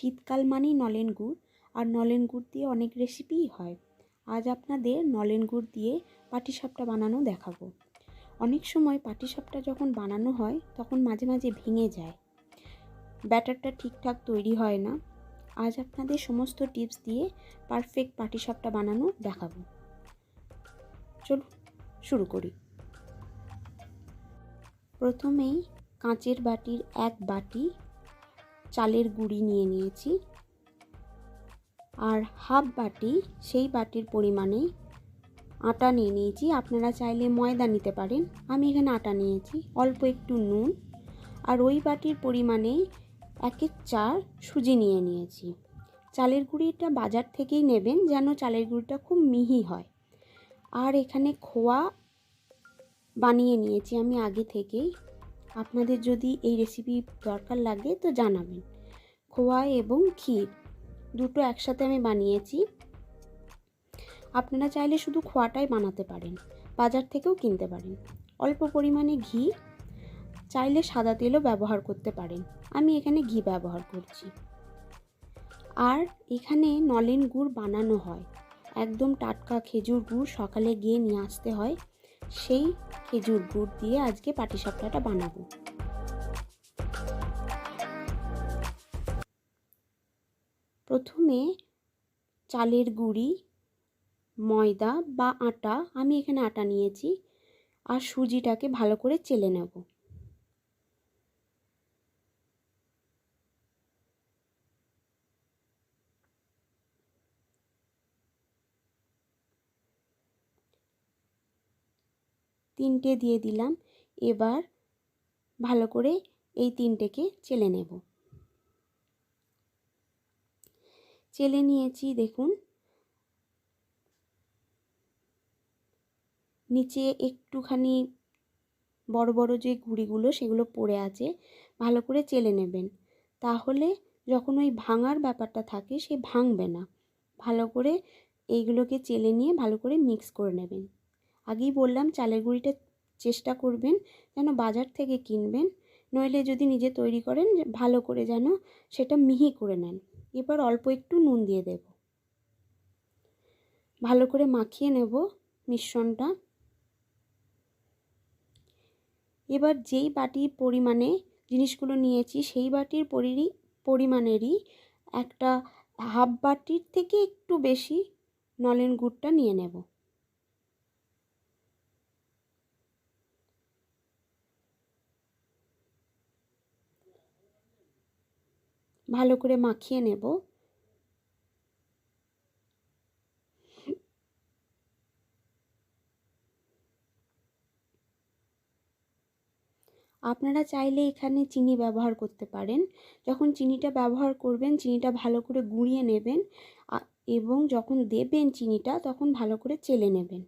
শীতকাল মানেই নলেন গুড়, আর নলেন গুড় দিয়ে অনেক রেসিপিই হয়। আজ আপনাদের নলেন গুড় দিয়ে পাটিসাপটা বানানো দেখাবো। অনেক সময় পাটিসাপটা যখন বানানো হয় তখন মাঝে মাঝে ভেঙে যায়, ব্যাটারটা ঠিকঠাক তৈরি হয় না। আজ আপনাদের সমস্ত টিপস দিয়ে পারফেক্ট পাটিসাপটা বানানো দেখাবো। চলুন শুরু করি। প্রথমেই কাঁচের বাটির 1 বাটি চালের গুঁড়ি নিয়ে নিয়েছি, আর হাফ বাটি সেই বাটির পরিমাণে আটা নিয়ে নিয়েছি। আপনারা চাইলে ময়দা নিতে পারেন, আমি এখানে আটা নিয়েছি। অল্প একটু নুন, আর ওই বাটির পরিমাণে 1/4 সুজি নিয়ে নিয়েছি। চালের গুঁড়িটা বাজার থেকেই নেবেন, যেন চালের গুঁড়িটা খুব মিহি হয়। আর এখানে খোয়া বানিয়ে নিয়েছি আমি আগে থেকেই। আপনাদের যদি এই রেসিপি দরকার লাগে তো জানাবেন। খোয়া এবং ক্ষীর দুটো একসাথে আমি বানিয়েছি। আপনারা চাইলে শুধু খোয়াটাই বানাতে পারেন, বাজার থেকেও কিনতে পারেন। অল্প পরিমাণে ঘি, চাইলে সাদা তেলও ব্যবহার করতে পারেন, আমি এখানে ঘি ব্যবহার করছি। আর এখানে নলেন গুড় বানানো হয়, একদম টাটকা খেজুর গুড় সকালে গিয়ে নিয়ে আসতে হয়। সেই খেজুর গুড় দিয়ে আজকে পাটিসাপটাটা বানাবো। প্রথমে চালের গুঁড়ি, ময়দা বা আটা, আমি এখানে আটা নিয়েছি, আর সুজিটাকে ভালো করে চেলে নেব। তিনটে দিয়ে দিলাম। এবার ভালো করে এই তিনটেকে চেলে নেব। চেলে নিয়েছি, দেখুন নিচে একটুখানি বড় বড় যে গুঁড়িগুলো সেগুলো পড়ে আছে, ভালো করে চেলে নেবেন। তাহলে যখন ওই ভাঙার ব্যাপারটা থাকে সে ভাঙবে না। ভালো করে এইগুলোকে চেলে নিয়ে ভালো করে মিক্স করে নেবেন। আগেই বললাম চালের গুঁড়িটা চেষ্টা করবেন যেন বাজার থেকে কিনবেন, নইলে যদি নিজে তৈরি করেন ভালো করে যেন সেটা মিহি করে নেন। এবার অল্প একটু নুন দিয়ে দেব। ভালো করে মাখিয়ে নেব মিশ্রণটা। এবার যেই বাটির পরিমাণে জিনিসগুলো নিয়েছি সেই বাটির পরিমাণেরই একটা হাফ বাটির থেকে একটু বেশি নলেন গুড়টা নিয়ে নেব। ভালো করে মাখিয়ে নেব। আপনারা চাইলে এখানে চিনি ব্যবহার করতে পারেন। যখন চিনিটা ব্যবহার করবেন চিনিটা ভালো করে গুঁড়িয়ে নেবেন, এবং যখন দেবেন চিনিটা তখন ভালো করে চেলে নেবেন।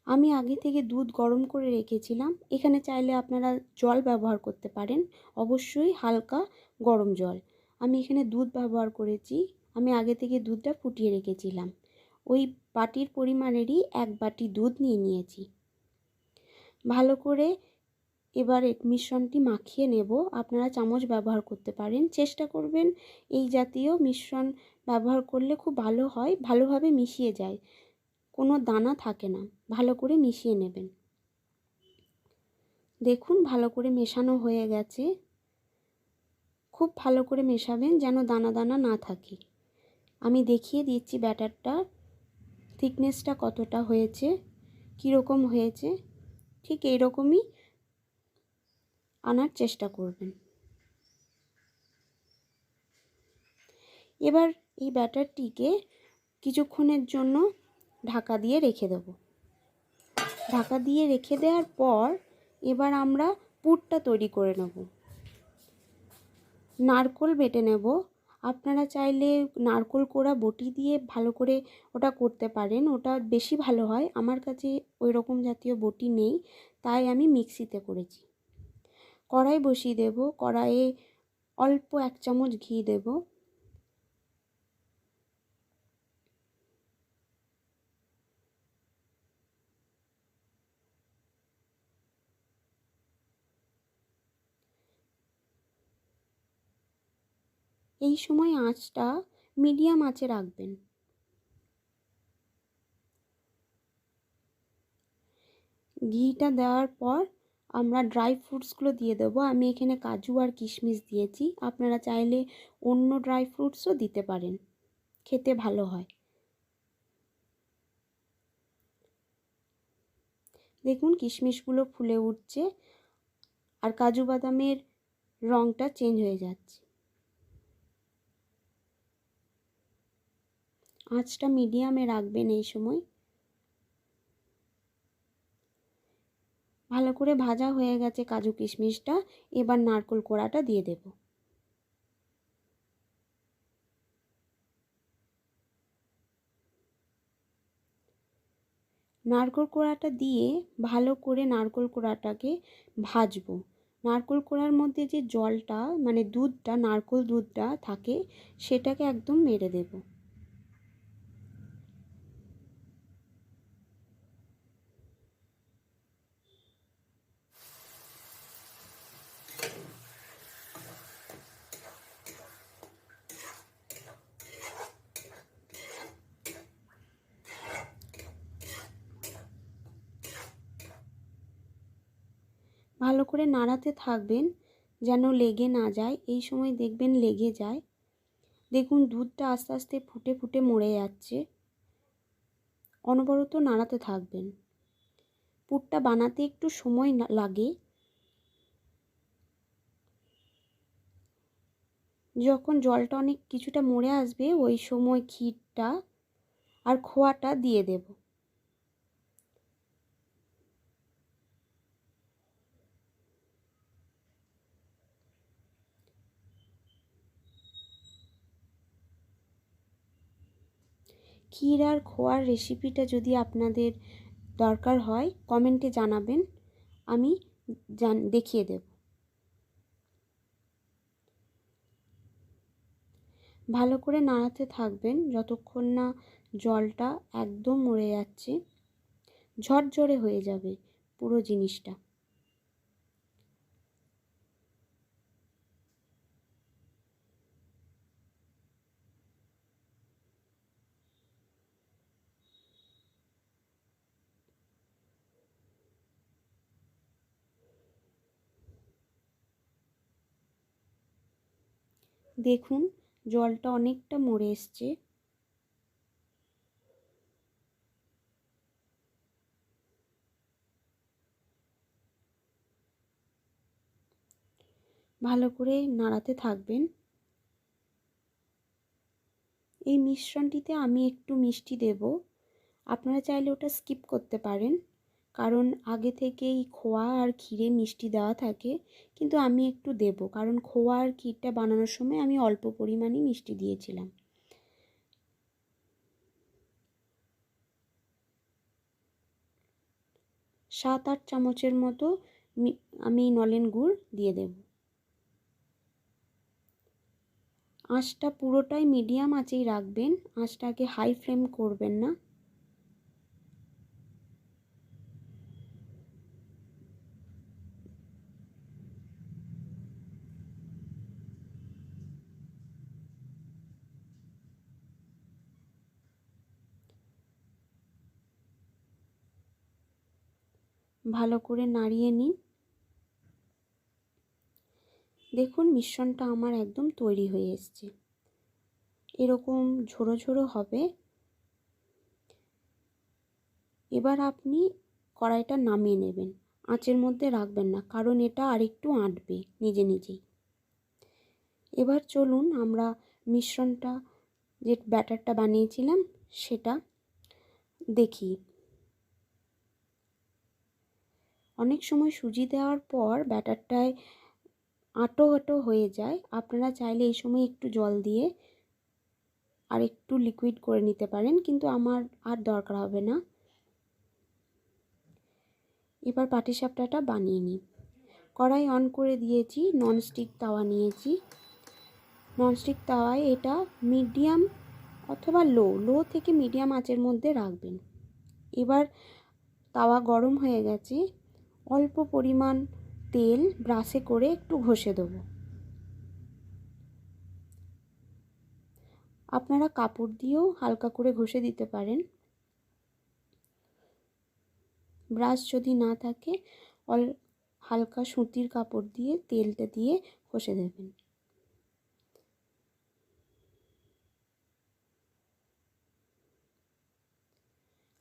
আমি আগে থেকে দুধ গরম করে রেখেছিলাম, এখানে চাইলে আপনারা জল ব্যবহার করতে পারেন, অবশ্যই হালকা গরম জল। আমি এখানে দুধ ব্যবহার করেছি, আমি আগে থেকে দুধটা ফুটিয়ে রেখেছিলাম। ওই বাটির পরিমাণেরই 1 বাটি দুধ নিয়ে নিয়েছি। ভালো করে এবার মিশ্রণটি মাখিয়ে নেব। আপনারা চামচ ব্যবহার করতে পারেন, চেষ্টা করবেন এই জাতীয় মিশ্রণ ব্যবহার করলে খুব ভালো হয়, ভালোভাবে মিশিয়ে যায়, কোনো দানা থাকে না। ভালো করে মিশিয়ে নেবেন। দেখুন ভালো করে মেশানো হয়ে গেছে। খুব ভালো করে মেশাবেন যেন দানা দানা না থাকে। আমি দেখিয়ে দিচ্ছি ব্যাটারটার থিকনেসটা কতটা হয়েছে, কীরকম হয়েছে। ঠিক এইরকমই আনার চেষ্টা করবেন। এবার এই ব্যাটারটিকে কিছুক্ষণের জন্য ঢাকা দিয়ে রেখে দেব। ঢাকা দিয়ে রেখে দেওয়ার পর এবার আমরা পুরটা তৈরি করে নেব। নারকেল বেটে নেব। আপনারা চাইলে নারকেল কোড়া বটি দিয়ে ভালো করে ওটা করতে পারেন, ওটা বেশি ভালো হয়। আমার কাছে ওই রকম জাতীয় বটি নেই, তাই আমি মিক্সিতে করেছি। কড়াই বসিয়ে দেব, কড়াইয়ে অল্প 1 চামচ ঘি দেব। এই সময় আঁচটা মিডিয়াম আঁচে রাখবেন। ঘিটা দেওয়ার পর আমরা ড্রাই ফ্রুটসগুলো দিয়ে দেবো। আমি এখানে কাজু আর কিশমিশ দিয়েছি, আপনারা চাইলে অন্য ড্রাই ফ্রুটসও দিতে পারেন, খেতে ভালো হয়। দেখুন কিশমিশগুলো ফুলে উঠছে আর কাজু বাদামের রঙটা চেঞ্জ হয়ে যাচ্ছে। আঁচটা মিডিয়ামে রাখবেন এই সময়। ভালো করে ভাজা হয়ে গেছে কাজু কিশমিশটা, এবার নারকেল কোড়াটা দিয়ে দেব। নারকেল কোড়াটা দিয়ে ভালো করে নারকেল কোড়াটাকে ভাজবো। নারকেল কোড়ার মধ্যে যে জলটা মানে দুধটা, নারকেল দুধটা থাকে, সেটাকে একদম মেরে দেব। ভালো করে নাড়াতে থাকবেন যেন লেগে না যায়। এই সময় দেখবেন লেগে যায়। দেখুন দুধটা আস্তে আস্তে ফুটে ফুটে মরে যাচ্ছে। অনবরত নাড়াতে থাকবেন। পুরটা বানাতে একটু সময় লাগে। যখন জলটা অনেক কিছুটা মরে আসবে, ওই সময় ক্ষীরটা আর খোয়াটা দিয়ে দেব। ক্ষীর আর খোয়ার রেসিপিটা যদি আপনাদের দরকার হয় কমেন্টে জানাবেন, আমি দেখিয়ে দেব। ভালো করে নাড়াতে থাকবেন যতক্ষণ না জলটা একদম মরে যাচ্ছে, ঝরঝরে হয়ে যাবে পুরো জিনিসটা। দেখুন জলটা অনেকটা মরে এসছে। ভালো করে নাড়াতে থাকবেন। এই মিশ্রণটিতে আমি একটু মিষ্টি দেব, আপনারা চাইলে ওটা স্কিপ করতে পারেন, কারণ আগে থেকেই খোয়া আর ক্ষীরে মিষ্টি দেওয়া থাকে। কিন্তু আমি একটু দেব, কারণ খোয়া আর ক্ষীরটা বানানোর সময় আমি অল্প পরিমাণে মিষ্টি দিয়েছিলাম। সাত আট চামচের মতো আমি নলেন গুড় দিয়ে দেব। আঁচটা পুরোটাই মিডিয়াম আঁচেই রাখবেন, আঁচটাকে হাই ফ্লেম করবেন না। ভালো করে নাড়িয়ে নিন। দেখুন মিশ্রণটা আমার একদম তৈরি হয়ে এসছে। এরকম ঝোড়ো ঝোড়ো হবে। এবার আপনি কড়াইটা নামিয়ে নেবেন, আঁচের মধ্যে রাখবেন না, কারণ এটা আরেকটু আঁটবে নিজে নিজেই। এবার চলুন আমরা মিশ্রণটা, যে ব্যাটারটা বানিয়েছিলাম সেটা দেখি। অনেক সময় সুজি দেওয়ার পর ব্যাটারটায় আঁটো আঁটো হয়ে যায়, আপনারা চাইলে এই সময় একটু জল দিয়ে আর একটু লিকুইড করে নিতে পারেন, কিন্তু আমার আর দরকার হবে না। এবার পাটিসাপটাটা বানিয়ে নিই। কড়াই অন করে দিয়েছি, ননস্টিক তাওয়া নিয়েছি। ননস্টিক তাওয়ায় এটা মিডিয়াম অথবা লো থেকে মিডিয়াম আঁচের মধ্যে রাখবেন। এবার তাওয়া গরম হয়ে গেছে, অল্প পরিমাণ তেল ব্রাশে করে একটু ঘষে দেবো। আপনারা কাপড় দিয়েও হালকা করে ঘষে দিতে পারেন। ব্রাশ যদি না থাকে হালকা সুতির কাপড় দিয়ে তেলটা দিয়ে ঘষে দেবেন।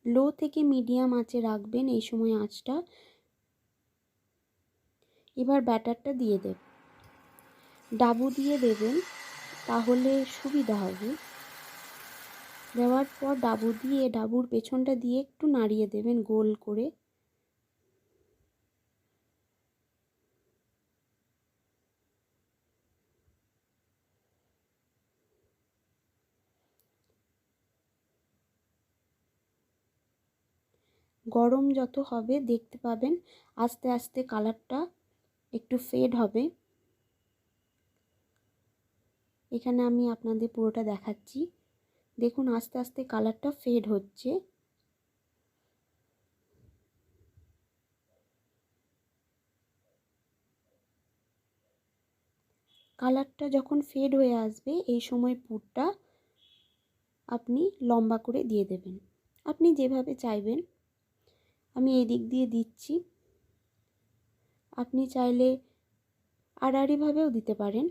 লো থেকে মিডিয়াম আঁচে রাখবেন এই সময় আঁচটা। এবার ব্যাটারটা দিয়ে দেবেন। ডাবু দিয়ে দেবেন, তাহলে সুবিধা হবে। দেওয়ার পর ডাবুর পেছনটা দিয়ে একটু নাড়িয়ে দেবেন গোল করে। গরম যত হবে দেখতে পাবেন আস্তে আস্তে কালারটা একটু ফেড হবে। এখানে আমি আপনাদের পুরোটা দেখাচ্ছি। দেখুন আস্তে আস্তে কালারটা ফেড হচ্ছে। কালারটা যখন ফেড হয়ে আসবে এই সময় পুরটা আপনি লম্বা করে দিয়ে দেবেন, আপনি যেভাবে চাইবেন। আমি এই দিক দিয়ে দিচ্ছি, আপনি চাইলে আড়াআড়িভাবেও দিতে পারেন।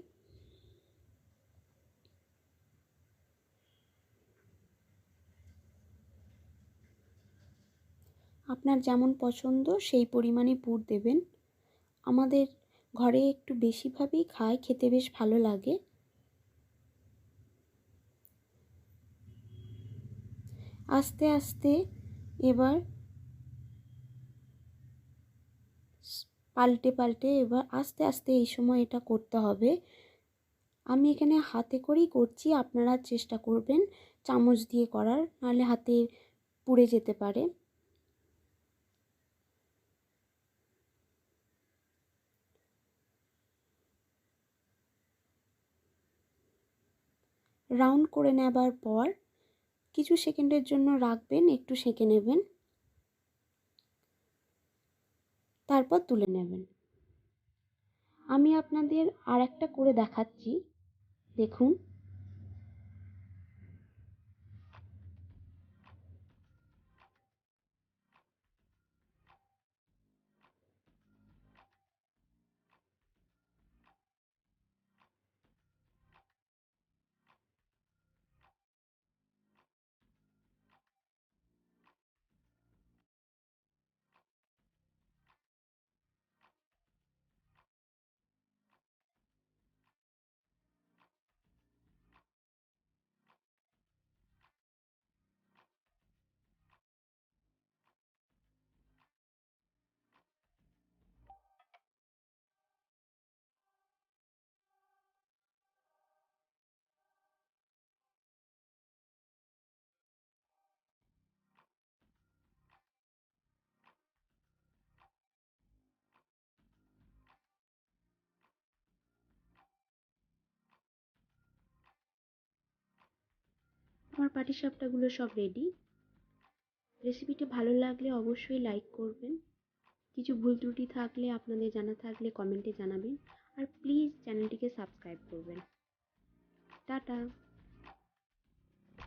আপনার যেমন পছন্দ সেই পরিমাণে পুর দেবেন। আমাদের ঘরে একটু বেশিভাবেই খায়, খেতে বেশ ভালো লাগে। আস্তে আস্তে এবার পাল্টে পাল্টে এবার আস্তে আস্তে এই সময় এটা করতে হবে। আমি এখানে হাতে করেই করছি, আপনারা চেষ্টা করবেন চামচ দিয়ে করার, নাহলে হাতে পুড়ে যেতে পারে। রাউন্ড করে নেবার পর কিছু সেকেন্ডের জন্য রাখবেন, একটু সেঁকে নেবেন, তারপর তুলে নেবেন। আমি আপনাদের আর একটা করে দেখাচ্ছি, দেখুন। আমার পাটিসাপটাগুলো সব রেডি। রেসিপিটা ভালো লাগলে অবশ্যই লাইক করবেন। কিছু ভুল ত্রুটি থাকলে আপনাদের জানা থাকলে কমেন্টে জানাবেন। আর প্লিজ চ্যানেলটিকে সাবস্ক্রাইব করবেন। টাটা।